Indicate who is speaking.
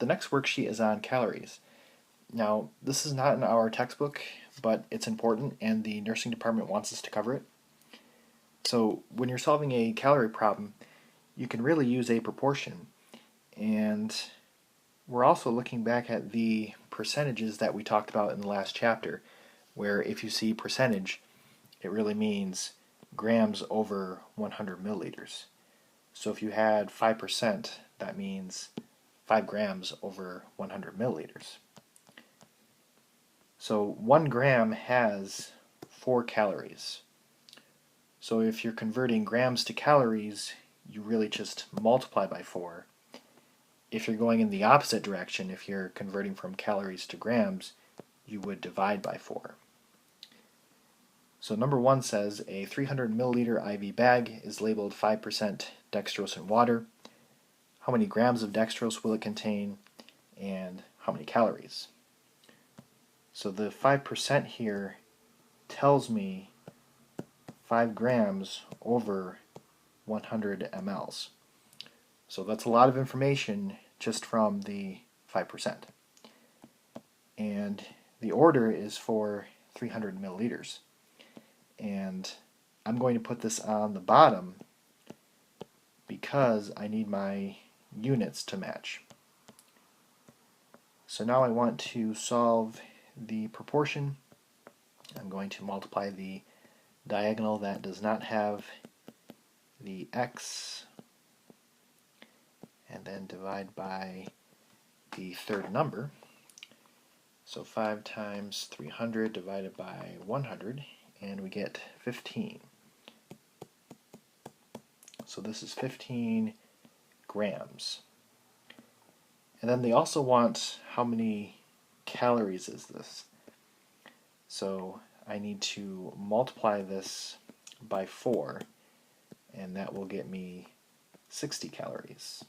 Speaker 1: the next worksheet is on calories. Now, this is not in our textbook, but it's important and the nursing department wants us to cover it. So when you're solving a calorie problem, you can really use a proportion. And we're also looking back at the percentages that we talked about in the last chapter, where if you see percentage, it really means grams over 100 milliliters. So if you had 5%, that means 5 grams over 100 milliliters. So 1 gram has 4 calories. So if you're converting grams to calories, you really just multiply by 4. If you're going in the opposite direction, if you're converting from calories to grams, you would divide by 4. So number 1 says a 300 milliliter IV bag is labeled 5% dextrose in water. How many grams of dextrose will it contain, and how many calories? So the 5% here tells me 5 grams over 100 mLs. So that's a lot of information just from the 5%. And the order is for 300 milliliters. And I'm going to put this on the bottom because I need my units to match. So now I want to solve the proportion. I'm going to multiply the diagonal that does not have the x and then divide by the third number. So 5 times 300 divided by 100, and we get 15. So this is 15 grams. And then they also want how many calories is this. So I need to multiply this by 4, and that will get me 60 calories.